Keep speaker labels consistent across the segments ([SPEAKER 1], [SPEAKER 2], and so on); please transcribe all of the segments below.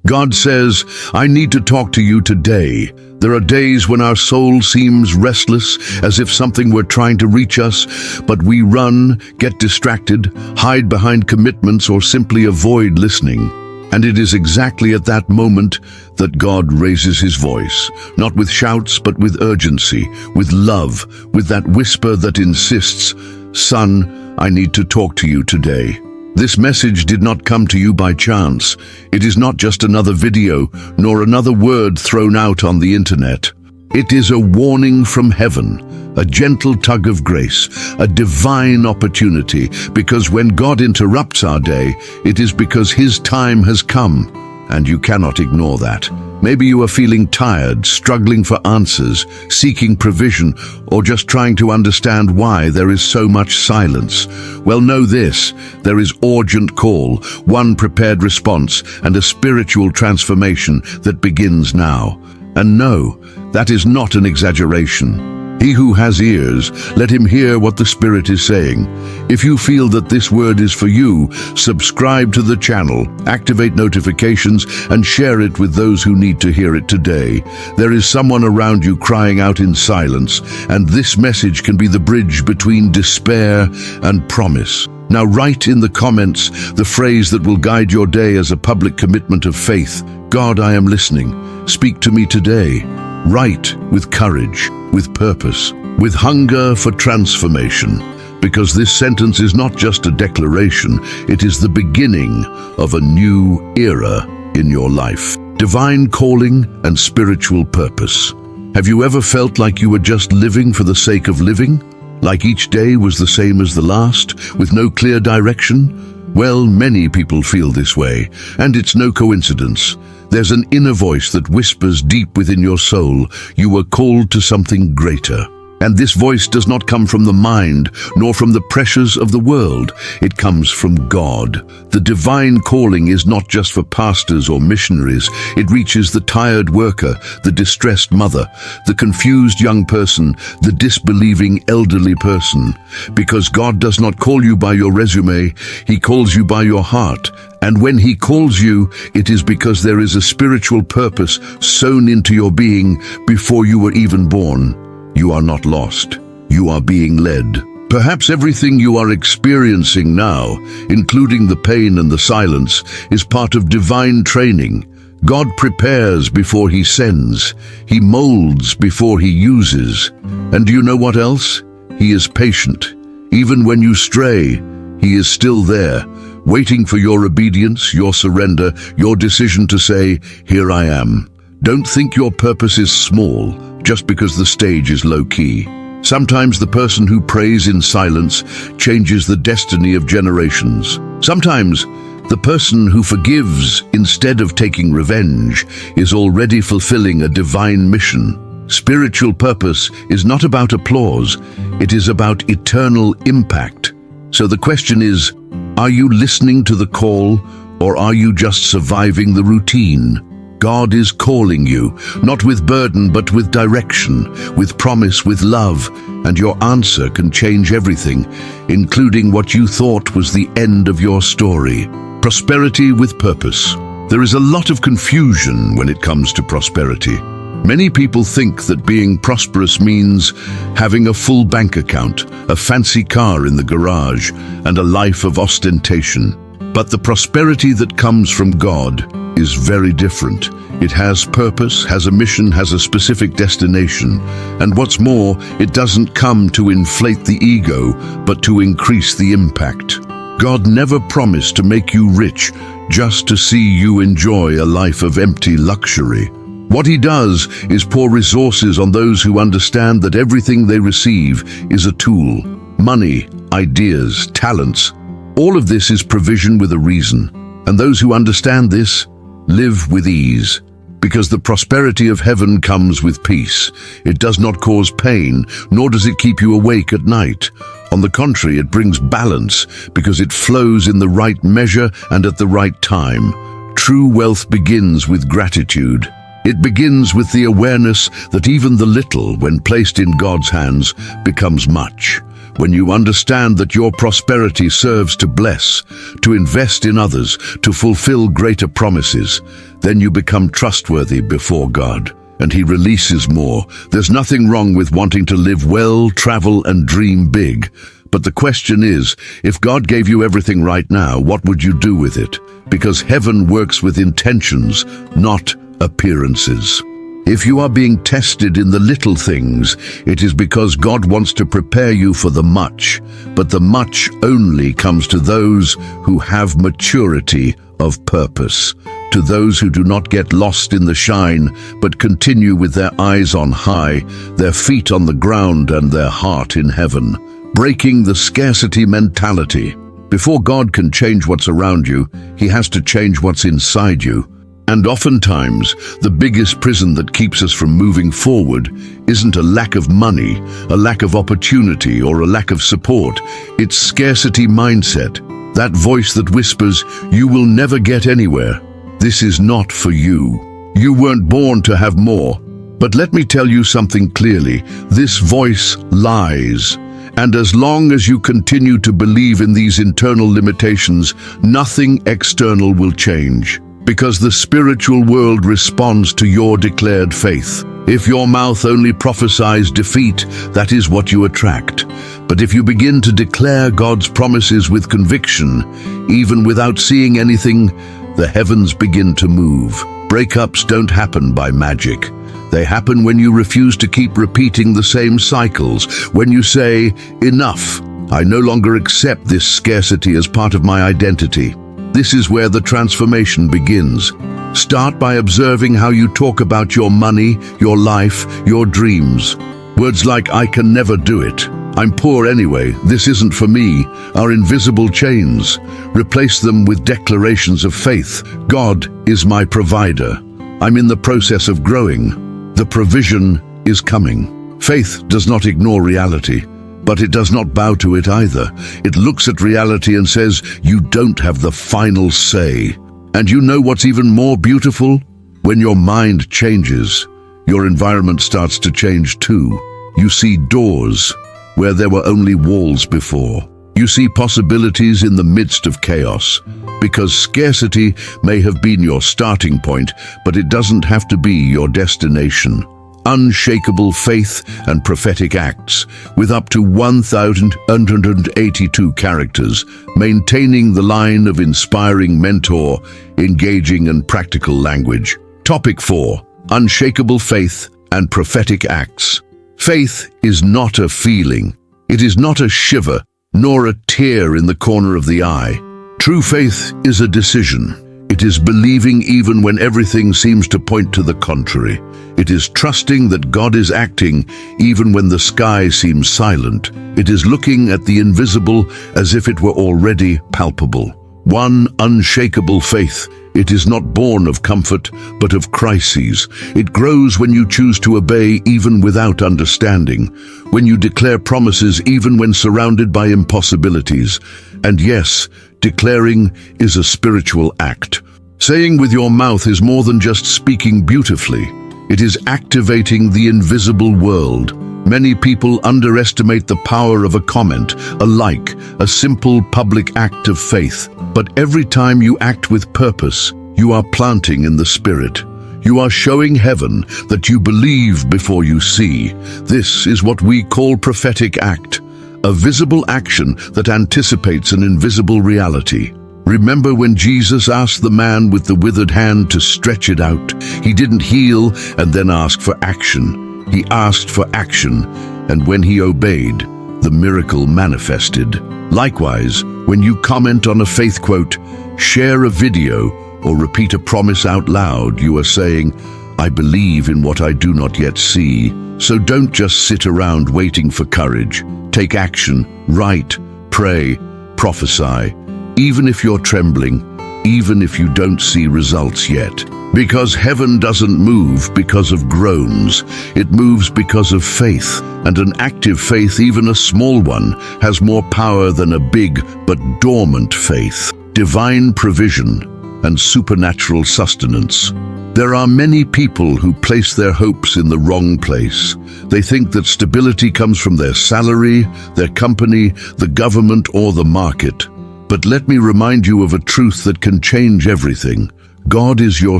[SPEAKER 1] God says, I need to talk to you today. There are days when our soul seems restless, as if something were trying to reach us, but we run, get distracted, hide behind commitments, or simply avoid listening. And it is exactly at that moment that God raises his voice, not with shouts, but with urgency, with love, with that whisper that insists, Son, I need to talk to you today. This message did not come to you by chance. It is not just another video, nor another word thrown out on the internet. It is a warning from heaven, a gentle tug of grace, a divine opportunity, because when God interrupts our day, it is because his time has come, and you cannot ignore that. Maybe you are feeling tired, struggling for answers, seeking provision, or just trying to understand why there is so much silence. Well, know this, there is urgent call, one prepared response, and a spiritual transformation that begins now. And no, that is not an exaggeration. He who has ears, let him hear what the Spirit is saying. If you feel that this word is for you, subscribe to the channel, activate notifications, and share it with those who need to hear it today. There is someone around you crying out in silence, and this message can be the bridge between despair and promise. Now write in the comments the phrase that will guide your day as a public commitment of faith. God, I am listening. Speak to me today. Write with courage, with purpose, with hunger for transformation. Because this sentence is not just a declaration, it is the beginning of a new era in your life. Divine calling and spiritual purpose. Have you ever felt like you were just living for the sake of living? Like each day was the same as the last, with no clear direction? Well, many people feel this way, and it's no coincidence. There's an inner voice that whispers deep within your soul, you were called to something greater. And this voice does not come from the mind, nor from the pressures of the world. It comes from God. The divine calling is not just for pastors or missionaries. It reaches the tired worker, the distressed mother, the confused young person, the disbelieving elderly person. Because God does not call you by your resume, he calls you by your heart. And when he calls you, it is because there is a spiritual purpose sown into your being before you were even born. You are not lost. You are being led. Perhaps everything you are experiencing now, including the pain and the silence, is part of divine training. God prepares before he sends. He molds before he uses. And do you know what else? He is patient. Even when you stray, he is still there, waiting for your obedience, your surrender, your decision to say, here I am. Don't think your purpose is small just because the stage is low-key. Sometimes the person who prays in silence changes the destiny of generations. Sometimes the person who forgives instead of taking revenge is already fulfilling a divine mission. Spiritual purpose is not about applause, it is about eternal impact. So the question is, are you listening to the call, or are you just surviving the routine? God is calling you, not with burden but with direction, with promise, with love, and your answer can change everything, including what you thought was the end of your story. Prosperity with purpose. There is a lot of confusion when it comes to prosperity. Many people think that being prosperous means having a full bank account, a fancy car in the garage, and a life of ostentation. But the prosperity that comes from God is very different. It has purpose, has a mission, has a specific destination. And what's more, it doesn't come to inflate the ego, but to increase the impact. God never promised to make you rich just to see you enjoy a life of empty luxury. What he does is pour resources on those who understand that everything they receive is a tool. Money, ideas, talents. All of this is provision with a reason. And those who understand this live with ease. Because the prosperity of heaven comes with peace. It does not cause pain, nor does it keep you awake at night. On the contrary, it brings balance because it flows in the right measure and at the right time. True wealth begins with gratitude. It begins with the awareness that even the little, when placed in God's hands, becomes much. When you understand that your prosperity serves to bless, to invest in others, to fulfill greater promises, then you become trustworthy before God, and He releases more. There's nothing wrong with wanting to live well, travel, and dream big. But the question is, if God gave you everything right now, what would you do with it? Because heaven works with intentions, not appearances. If you are being tested in the little things, it is because God wants to prepare you for the much. But the much only comes to those who have maturity of purpose, to those who do not get lost in the shine, but continue with their eyes on high, their feet on the ground and their heart in heaven. Breaking the scarcity mentality. Before God can change what's around you, He has to change what's inside you. And oftentimes, the biggest prison that keeps us from moving forward isn't a lack of money, a lack of opportunity, or a lack of support. It's scarcity mindset, that voice that whispers, "You will never get anywhere. This is not for you. You weren't born to have more." But let me tell you something clearly, this voice lies. And as long as you continue to believe in these internal limitations, nothing external will change. Because the spiritual world responds to your declared faith. If your mouth only prophesies defeat, that is what you attract. But if you begin to declare God's promises with conviction, even without seeing anything, the heavens begin to move. Breakups don't happen by magic. They happen when you refuse to keep repeating the same cycles, when you say, "Enough, I no longer accept this scarcity as part of my identity." This is where the transformation begins. Start by observing how you talk about your money, your life, your dreams. Words like, "I can never do it," "I'm poor anyway," "This isn't for me," are invisible chains. Replace them with declarations of faith. "God is my provider. I'm in the process of growing. The provision is coming." Faith does not ignore reality, but it does not bow to it either. It looks at reality and says, "You don't have the final say." And you know what's even more beautiful? When your mind changes, your environment starts to change too. You see doors where there were only walls before. You see possibilities in the midst of chaos. Because scarcity may have been your starting point, but it doesn't have to be your destination. Unshakable faith and prophetic acts, with up to 1,182 characters, maintaining the line of inspiring mentor, engaging and practical language. Topic 4. Unshakable faith and prophetic acts. Faith is not a feeling. It is not a shiver, nor a tear in the corner of the eye. True faith is a decision. It is believing even when everything seems to point to the contrary. It is trusting that God is acting even when the sky seems silent. It is looking at the invisible as if it were already palpable. One unshakable faith. It is not born of comfort, but of crises. It grows when you choose to obey even without understanding, when you declare promises even when surrounded by impossibilities. And yes, declaring is a spiritual act. Saying with your mouth is more than just speaking beautifully. It is activating the invisible world. Many people underestimate the power of a comment, a like, a simple public act of faith. But every time you act with purpose, you are planting in the spirit. You are showing heaven that you believe before you see. This is what we call prophetic act, a visible action that anticipates an invisible reality. Remember when Jesus asked the man with the withered hand to stretch it out? He didn't heal and then ask for action. He asked for action, and when he obeyed, the miracle manifested. Likewise, when you comment on a faith quote, share a video, or repeat a promise out loud, you are saying, "I believe in what I do not yet see." So don't just sit around waiting for courage. Take action, write, pray, prophesy. Even if you're trembling, even if you don't see results yet. Because heaven doesn't move because of groans. It moves because of faith. And an active faith, even a small one, has more power than a big but dormant faith. Divine provision and supernatural sustenance. There are many people who place their hopes in the wrong place. They think that stability comes from their salary, their company, the government, or the market. But let me remind you of a truth that can change everything. God is your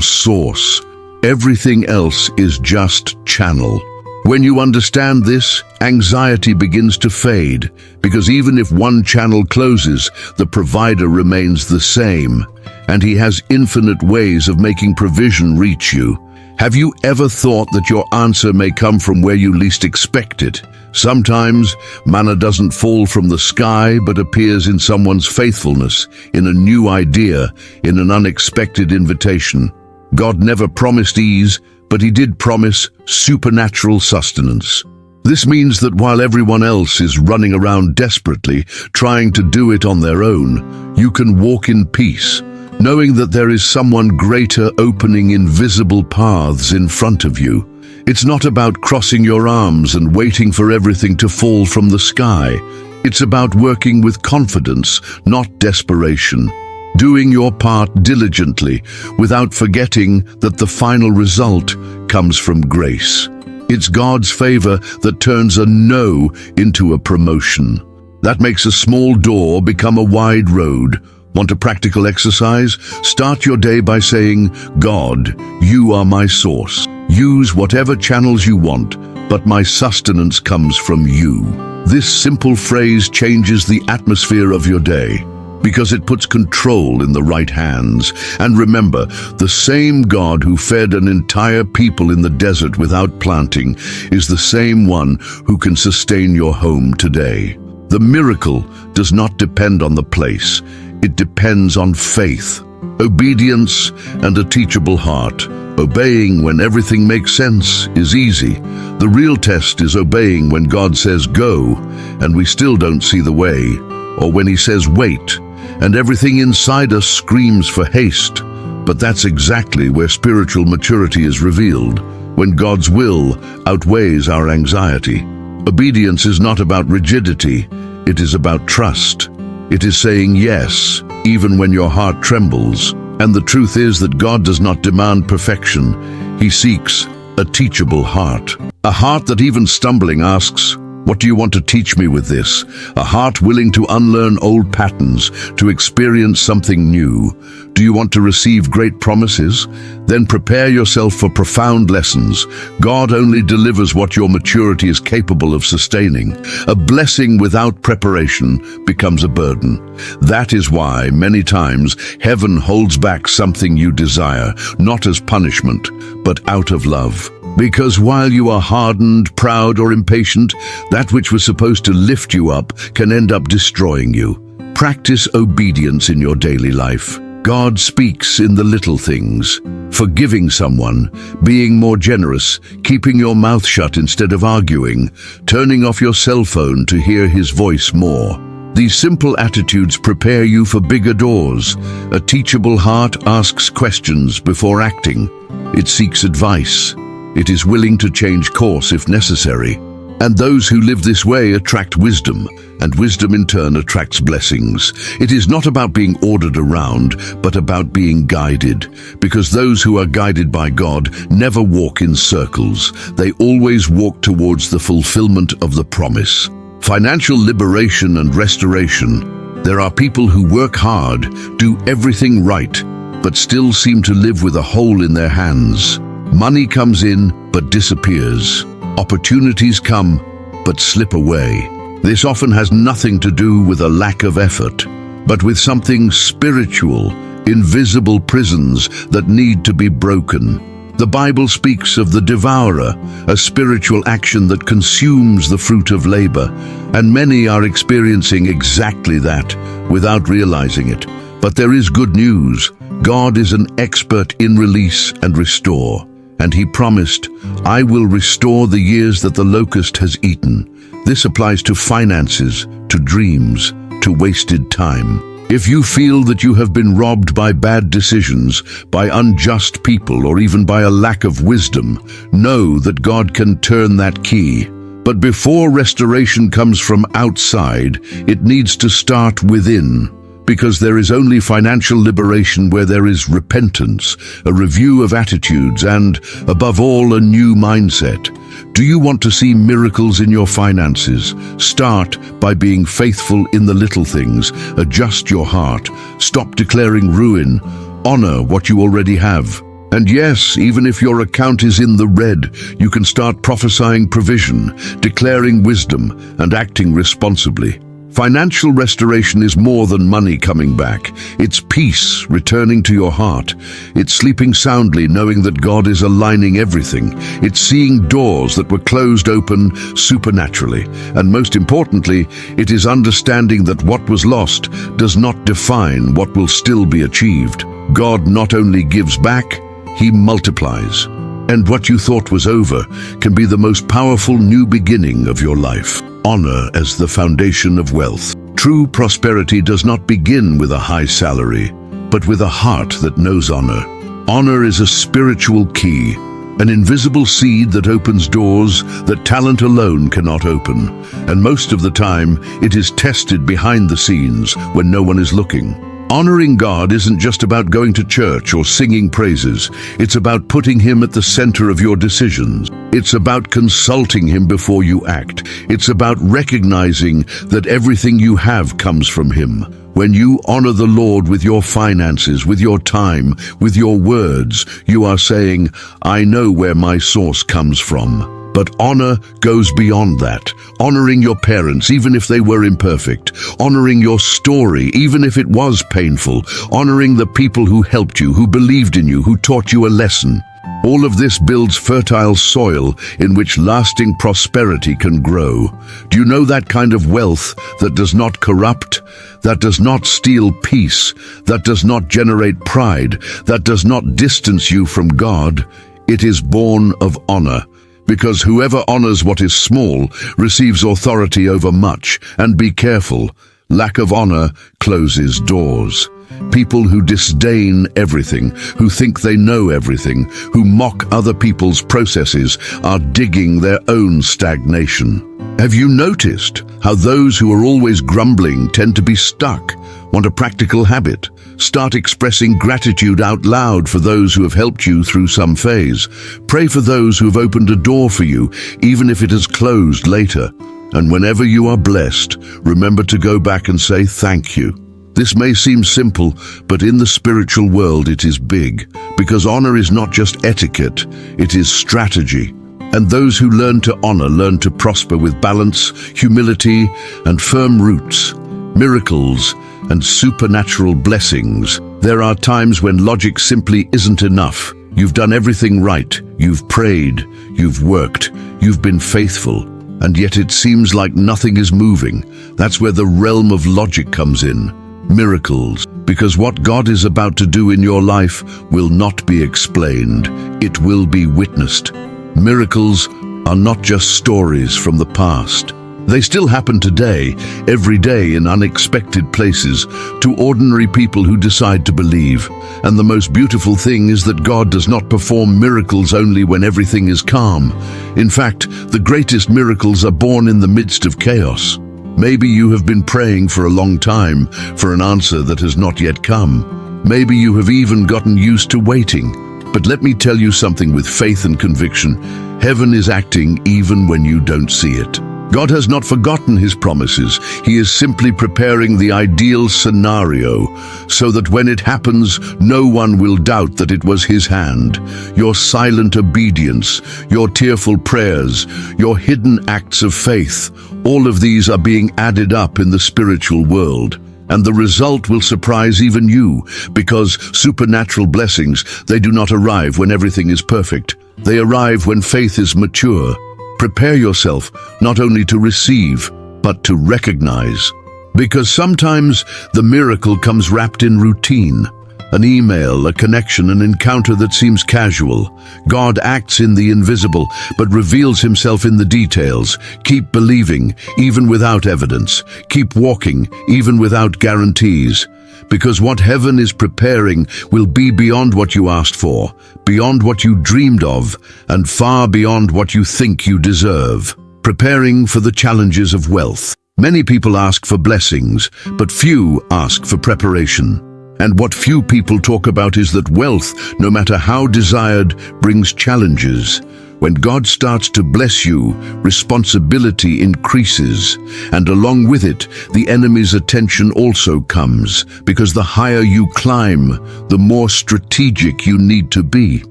[SPEAKER 1] source. Everything else is just channel. When you understand this, anxiety begins to fade, because even if one channel closes, the provider remains the same, and he has infinite ways of making provision reach you. Have you ever thought that your answer may come from where you least expect it? Sometimes, manna doesn't fall from the sky, but appears in someone's faithfulness, in a new idea, in an unexpected invitation. God never promised ease, but he did promise supernatural sustenance. This means that while everyone else is running around desperately, trying to do it on their own, you can walk in peace, knowing that there is someone greater opening invisible paths in front of you. It's not about crossing your arms and waiting for everything to fall from the sky. It's about working with confidence, not desperation. Doing your part diligently, without forgetting that the final result comes from grace. It's God's favor that turns a no into a promotion. That makes a small door become a wide road. Want a practical exercise? Start your day by saying, God, you are my source. Use whatever channels you want, but my sustenance comes from you. This simple phrase changes the atmosphere of your day, because it puts control in the right hands. And remember, the same God who fed an entire people in the desert without planting is the same one who can sustain your home today. The miracle does not depend on the place. It depends on faith, obedience, and a teachable heart. Obeying when everything makes sense is easy. The real test is obeying when God says go, and we still don't see the way, or when he says wait, and everything inside us screams for haste. But that's exactly where spiritual maturity is revealed, when God's will outweighs our anxiety. Obedience is not about rigidity, it is about trust. It is saying yes, even when your heart trembles. And the truth is that God does not demand perfection. He seeks a teachable heart. A heart that even stumbling asks, what do you want to teach me with this? A heart willing to unlearn old patterns, to experience something new. Do you want to receive great promises? Then prepare yourself for profound lessons. God only delivers what your maturity is capable of sustaining. A blessing without preparation becomes a burden. That is why, many times, heaven holds back something you desire, not as punishment, but out of love. Because while you are hardened, proud, or impatient, that which was supposed to lift you up can end up destroying you. Practice obedience in your daily life. God speaks in the little things. Forgiving someone, being more generous, keeping your mouth shut instead of arguing, turning off your cell phone to hear his voice more. These simple attitudes prepare you for bigger doors. A teachable heart asks questions before acting. It seeks advice. It is willing to change course if necessary. And those who live this way attract wisdom, and wisdom in turn attracts blessings. It is not about being ordered around, but about being guided, because those who are guided by God never walk in circles. They always walk towards the fulfillment of the promise. Financial liberation and restoration. There are people who work hard, do everything right, but still seem to live with a hole in their hands. Money comes in, but disappears. Opportunities come, but slip away. This often has nothing to do with a lack of effort, but with something spiritual, invisible prisons that need to be broken. The Bible speaks of the devourer, a spiritual action that consumes the fruit of labor, and many are experiencing exactly that without realizing it. But there is good news. God is an expert in release and restore. And he promised, I will restore the years that the locust has eaten. This applies to finances, to dreams, to wasted time. If you feel that you have been robbed by bad decisions, by unjust people, or even by a lack of wisdom, know that God can turn that key. But before restoration comes from outside, it needs to start within. Because there is only financial liberation where there is repentance, a review of attitudes, and, above all, a new mindset. Do you want to see miracles in your finances? Start by being faithful in the little things. Adjust your heart. Stop declaring ruin. Honor what you already have. And yes, even if your account is in the red, you can start prophesying provision, declaring wisdom, and acting responsibly. Financial restoration is more than money coming back. It's peace returning to your heart. It's sleeping soundly knowing that God is aligning everything. It's seeing doors that were closed open supernaturally. And most importantly, it is understanding that what was lost does not define what will still be achieved. God not only gives back, He multiplies. And what you thought was over can be the most powerful new beginning of your life. Honor as the foundation of wealth. True prosperity does not begin with a high salary, but with a heart that knows honor. Honor is a spiritual key, an invisible seed that opens doors that talent alone cannot open. And most of the time, it is tested behind the scenes when no one is looking. Honoring God isn't just about going to church or singing praises. It's about putting Him at the center of your decisions. It's about consulting Him before you act. It's about recognizing that everything you have comes from Him. When you honor the Lord with your finances, with your time, with your words, you are saying, I know where my source comes from. But honor goes beyond that. Honoring your parents, even if they were imperfect. Honoring your story, even if it was painful. Honoring the people who helped you, who believed in you, who taught you a lesson. All of this builds fertile soil in which lasting prosperity can grow. Do you know that kind of wealth that does not corrupt, that does not steal peace, that does not generate pride, that does not distance you from God? It is born of honor. Because whoever honors what is small receives authority over much. And be careful, lack of honor closes doors. People who disdain everything, who think they know everything, who mock other people's processes, are digging their own stagnation. Have you noticed how those who are always grumbling tend to be stuck? Want a practical habit? Start expressing gratitude out loud for those who have helped you through some phase. Pray for those who have opened a door for you, even if it has closed later. And whenever you are blessed, remember to go back and say thank you. This may seem simple, but in the spiritual world it is big, because honor is not just etiquette, it is strategy. And those who learn to honor learn to prosper with balance, humility, and firm roots. Miracles and supernatural blessings. There are times when logic simply isn't enough. You've done everything right. You've prayed. You've worked. You've been faithful. And yet it seems like nothing is moving. That's where the realm of logic comes in. Miracles. Because what God is about to do in your life will not be explained. It will be witnessed. Miracles are not just stories from the past. They still happen today, every day in unexpected places, to ordinary people who decide to believe. And the most beautiful thing is that God does not perform miracles only when everything is calm. In fact, the greatest miracles are born in the midst of chaos. Maybe you have been praying for a long time for an answer that has not yet come. Maybe you have even gotten used to waiting. But let me tell you something with faith and conviction. Heaven is acting even when you don't see it. God has not forgotten His promises. He is simply preparing the ideal scenario so that when it happens, no one will doubt that it was His hand. Your silent obedience, your tearful prayers, your hidden acts of faith, all of these are being added up in the spiritual world. And the result will surprise even you, because supernatural blessings, they do not arrive when everything is perfect. They arrive when faith is mature. Prepare yourself not only to receive, but to recognize. Because sometimes the miracle comes wrapped in routine. An email, a connection, an encounter that seems casual. God acts in the invisible, but reveals Himself in the details. Keep believing, even without evidence. Keep walking, even without guarantees. Because what heaven is preparing will be beyond what you asked for, beyond what you dreamed of, and far beyond what you think you deserve. Preparing for the challenges of wealth. Many people ask for blessings, but few ask for preparation. And what few people talk about is that wealth, no matter how desired, brings challenges. When God starts to bless you, responsibility increases, and along with it, the enemy's attention also comes, because the higher you climb, the more strategic you need to be.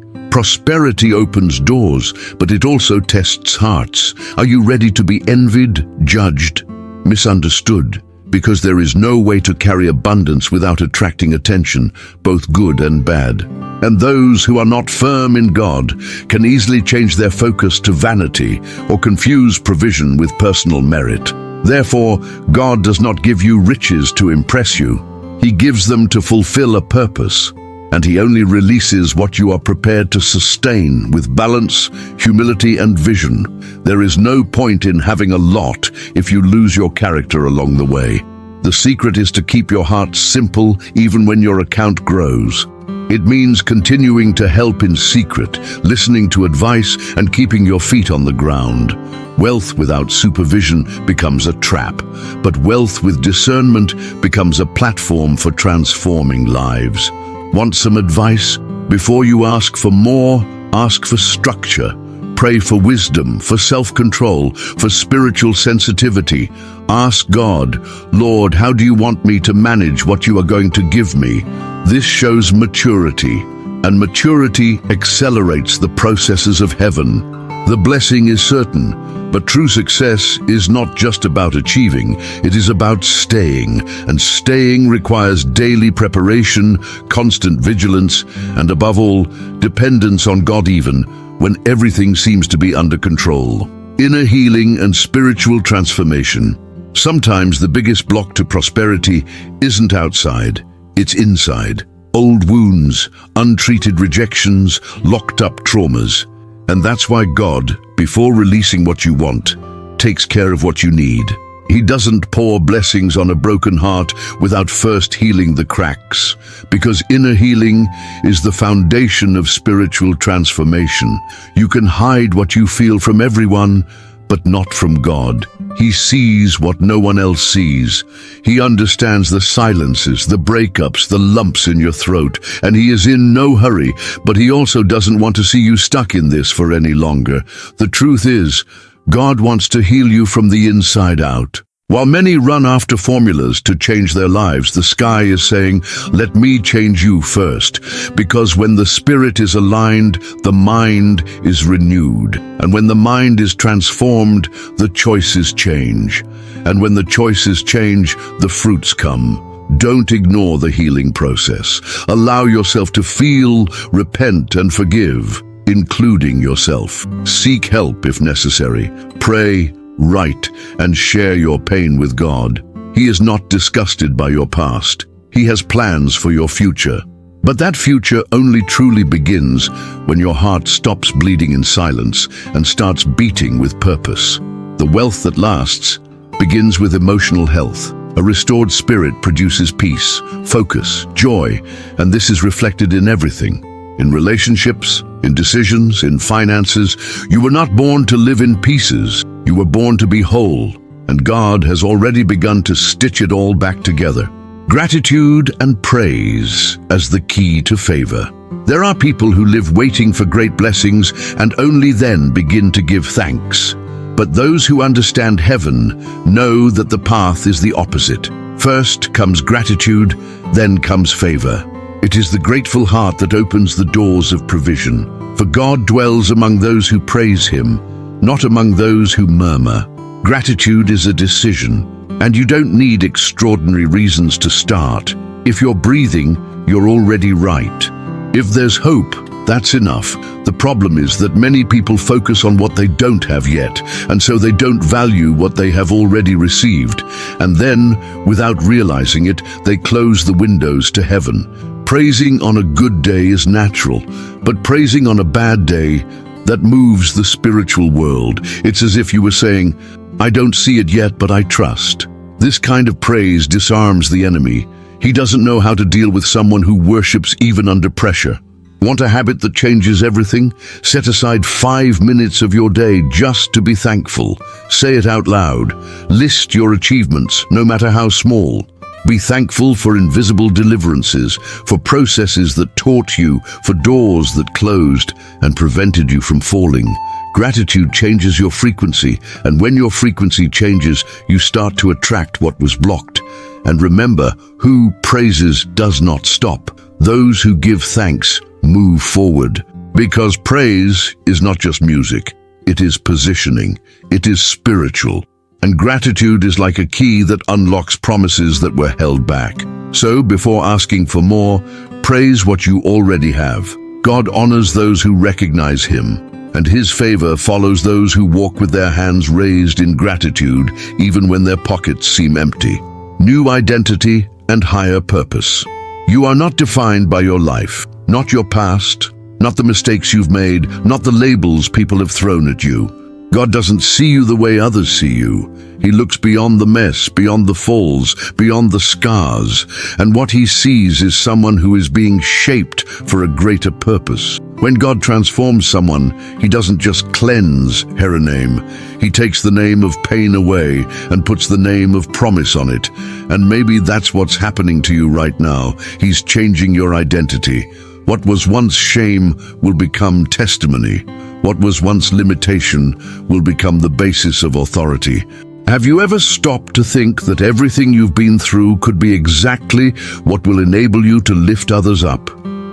[SPEAKER 1] Prosperity opens doors, but it also tests hearts. Are you ready to be envied, judged, misunderstood? Because there is no way to carry abundance without attracting attention, both good and bad. And those who are not firm in God can easily change their focus to vanity or confuse provision with personal merit. Therefore, God does not give you riches to impress you. He gives them to fulfill a purpose, and He only releases what you are prepared to sustain with balance, humility, and vision. There is no point in having a lot if you lose your character along the way. The secret is to keep your heart simple even when your account grows. It means continuing to help in secret, listening to advice, and keeping your feet on the ground. Wealth without supervision becomes a trap, but wealth with discernment becomes a platform for transforming lives. Want some advice? Before you ask for more, ask for structure. Pray for wisdom, for self-control, for spiritual sensitivity. Ask God, Lord, how do you want me to manage what you are going to give me? This shows maturity, and maturity accelerates the processes of heaven. The blessing is certain, but true success is not just about achieving, it is about staying, and staying requires daily preparation, constant vigilance, and above all, dependence on God even when everything seems to be under control. Inner healing and spiritual transformation. Sometimes the biggest block to prosperity isn't outside, it's inside. Old wounds, untreated rejections, locked up traumas. And that's why God, before releasing what you want, takes care of what you need. He doesn't pour blessings on a broken heart without first healing the cracks, because inner healing is the foundation of spiritual transformation. You can hide what you feel from everyone, but not from God. He sees what no one else sees. He understands the silences, the breakups, the lumps in your throat, and He is in no hurry, but He also doesn't want to see you stuck in this for any longer. The truth is, God wants to heal you from the inside out. While many run after formulas to change their lives, the sky is saying, let me change you first. Because when the spirit is aligned, the mind is renewed. And when the mind is transformed, the choices change. And when the choices change, the fruits come. Don't ignore the healing process. Allow yourself to feel, repent, and forgive, including yourself. Seek help if necessary. Pray, write, and share your pain with God. He is not disgusted by your past. He has plans for your future. But that future only truly begins when your heart stops bleeding in silence and starts beating with purpose. The wealth that lasts begins with emotional health. A restored spirit produces peace, focus, joy, and this is reflected in everything. In relationships, in decisions, in finances. You were not born to live in pieces. You were born to be whole, and God has already begun to stitch it all back together. Gratitude and praise as the key to favor. There are people who live waiting for great blessings and only then begin to give thanks. But those who understand heaven know that the path is the opposite. First comes gratitude, then comes favor. It is the grateful heart that opens the doors of provision. For God dwells among those who praise Him, not among those who murmur. Gratitude is a decision, and you don't need extraordinary reasons to start. If you're breathing, you're already right. If there's hope, that's enough. The problem is that many people focus on what they don't have yet, and so they don't value what they have already received. And then, without realizing it, they close the windows to heaven. Praising on a good day is natural, but praising on a bad day, that moves the spiritual world. It's as if you were saying, I don't see it yet, but I trust. This kind of praise disarms the enemy. He doesn't know how to deal with someone who worships even under pressure. Want a habit that changes everything? Set aside 5 minutes of your day just to be thankful. Say it out loud. List your achievements, no matter how small. Be thankful for invisible deliverances, for processes that taught you, for doors that closed and prevented you from falling. Gratitude changes your frequency, and when your frequency changes, you start to attract what was blocked. And remember, who praises does not stop. Those who give thanks move forward. Because praise is not just music, it is positioning, it is spiritual. And gratitude is like a key that unlocks promises that were held back. So, before asking for more, praise what you already have. God honors those who recognize Him, and His favor follows those who walk with their hands raised in gratitude, even when their pockets seem empty. New identity and higher purpose. You are not defined by your life, not your past, not the mistakes you've made, not the labels people have thrown at you. God doesn't see you the way others see you. He looks beyond the mess, beyond the falls, beyond the scars, and what He sees is someone who is being shaped for a greater purpose. When God transforms someone, He doesn't just cleanse her name. He takes the name of pain away and puts the name of promise on it. And maybe that's what's happening to you right now. He's changing your identity. What was once shame will become testimony. What was once limitation will become the basis of authority. Have you ever stopped to think that everything you've been through could be exactly what will enable you to lift others up?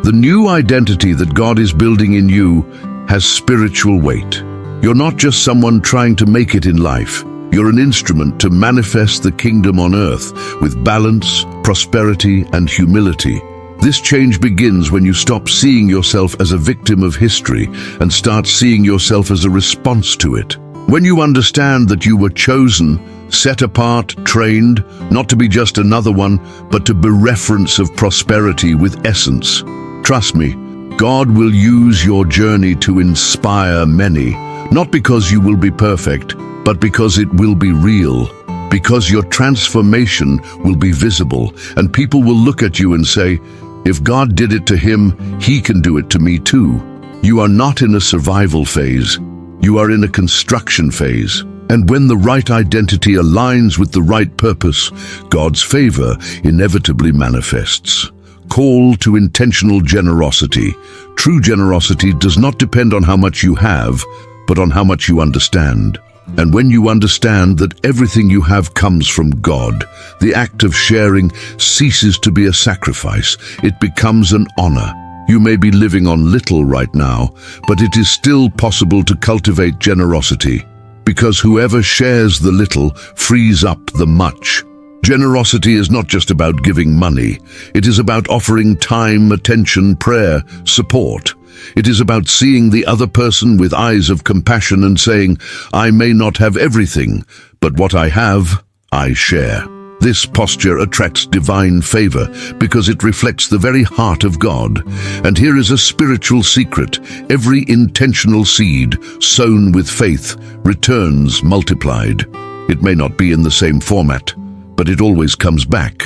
[SPEAKER 1] The new identity that God is building in you has spiritual weight. You're not just someone trying to make it in life. You're an instrument to manifest the kingdom on earth with balance, prosperity, and humility. This change begins when you stop seeing yourself as a victim of history and start seeing yourself as a response to it. When you understand that you were chosen, set apart, trained, not to be just another one, but to be reference of prosperity with essence. Trust me, God will use your journey to inspire many, not because you will be perfect, but because it will be real. Because your transformation will be visible, and people will look at you and say, if God did it to him, He can do it to me too. You are not in a survival phase. You are in a construction phase. And when the right identity aligns with the right purpose, God's favor inevitably manifests. Call to intentional generosity. True generosity does not depend on how much you have, but on how much you understand. And when you understand that everything you have comes from God, the act of sharing ceases to be a sacrifice. It becomes an honor. You may be living on little right now, but it is still possible to cultivate generosity, because whoever shares the little frees up the much. Generosity is not just about giving money. It is about offering time, attention, prayer, support. It is about seeing the other person with eyes of compassion and saying, I may not have everything, but what I have, I share. This posture attracts divine favor because it reflects the very heart of God. And here is a spiritual secret. Every intentional seed sown with faith returns multiplied. It may not be in the same format, but it always comes back.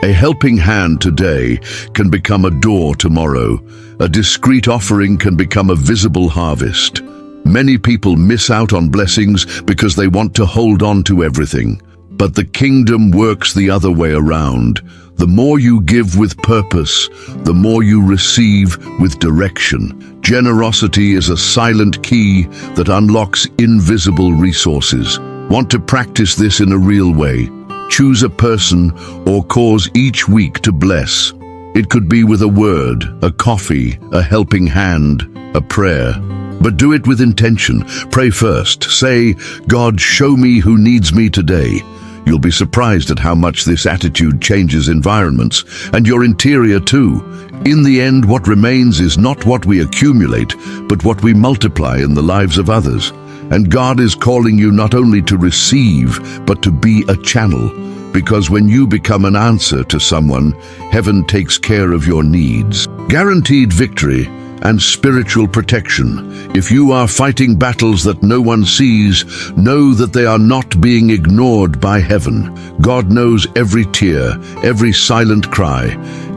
[SPEAKER 1] A helping hand today can become a door tomorrow. A discreet offering can become a visible harvest. Many people miss out on blessings because they want to hold on to everything. But the kingdom works the other way around. The more you give with purpose, the more you receive with direction. Generosity is a silent key that unlocks invisible resources. Want to practice this in a real way? Choose a person or cause each week to bless. It could be with a word, a coffee, a helping hand, a prayer. But do it with intention. Pray first. Say, God, show me who needs me today. You'll be surprised at how much this attitude changes environments, and your interior too. In the end, what remains is not what we accumulate, but what we multiply in the lives of others. And God is calling you not only to receive, but to be a channel. Because when you become an answer to someone, heaven takes care of your needs. Guaranteed victory and spiritual protection. If you are fighting battles that no one sees, know that they are not being ignored by heaven. God knows every tear, every silent cry,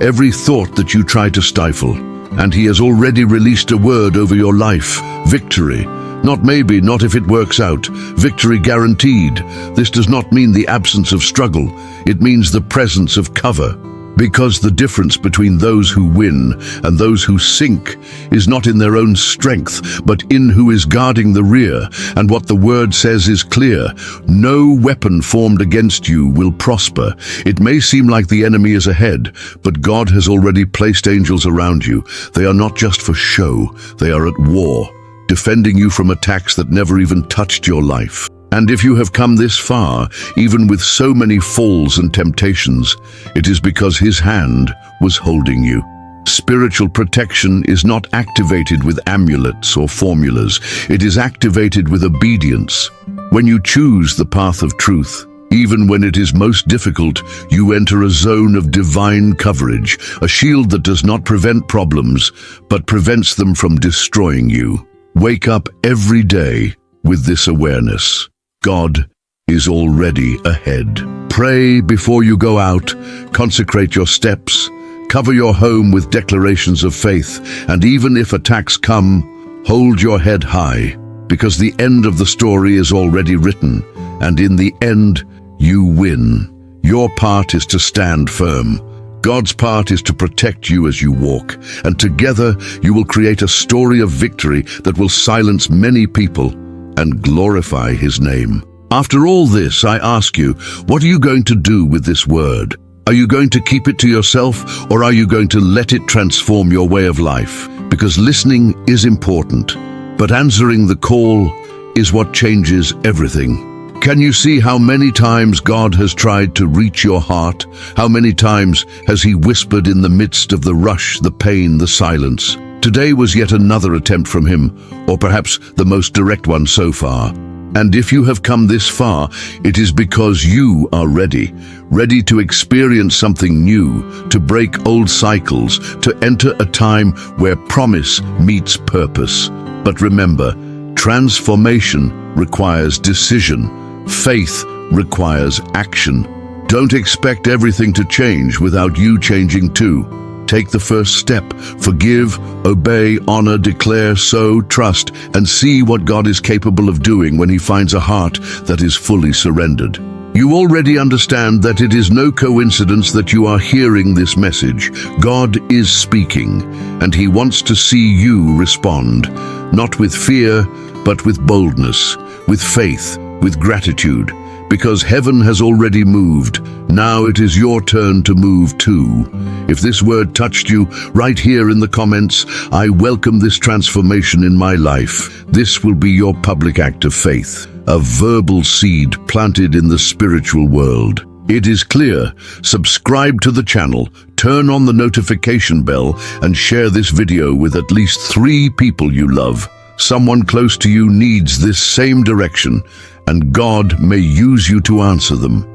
[SPEAKER 1] every thought that you try to stifle. And He has already released a word over your life. Victory. Not maybe, not if it works out. Victory guaranteed. This does not mean the absence of struggle. It means the presence of cover. Because the difference between those who win and those who sink is not in their own strength, but in who is guarding the rear. And what the word says is clear: no weapon formed against you will prosper. It may seem like the enemy is ahead, but God has already placed angels around you. They are not just for show, they are at war, defending you from attacks that never even touched your life. And if you have come this far, even with so many falls and temptations, it is because His hand was holding you. Spiritual protection is not activated with amulets or formulas. It is activated with obedience. When you choose the path of truth, even when it is most difficult, you enter a zone of divine coverage, a shield that does not prevent problems, but prevents them from destroying you. Wake up every day with this awareness: God is already ahead. Pray before you go out, consecrate your steps, cover your home with declarations of faith, and even if attacks come, hold your head high, because the end of the story is already written, and in the end, you win. Your part is to stand firm. God's part is to protect you as you walk, and together you will create a story of victory that will silence many people and glorify His name. After all this, I ask you, what are you going to do with this word? Are you going to keep it to yourself, or are you going to let it transform your way of life? Because listening is important, but answering the call is what changes everything. Can you see how many times God has tried to reach your heart? How many times has He whispered in the midst of the rush, the pain, the silence? Today was yet another attempt from Him, or perhaps the most direct one so far. And if you have come this far, it is because you are ready to experience something new, to break old cycles, to enter a time where promise meets purpose. But remember, transformation requires decision. Faith requires action. Don't expect everything to change without you changing too. Take the first step. Forgive, obey, honor, declare, sow, trust, and see what God is capable of doing when He finds a heart that is fully surrendered. You already understand that it is no coincidence that you are hearing this message. God is speaking, and He wants to see you respond, not with fear, but with boldness, with faith, with gratitude. Because heaven has already moved, now it is your turn to move too. If this word touched you, write here in the comments, "I welcome this transformation in my life." This will be your public act of faith, a verbal seed planted in the spiritual world. It is clear. Subscribe to the channel, turn on the notification bell, and share this video with at least 3 people you love. Someone close to you needs this same direction, and God may use you to answer them.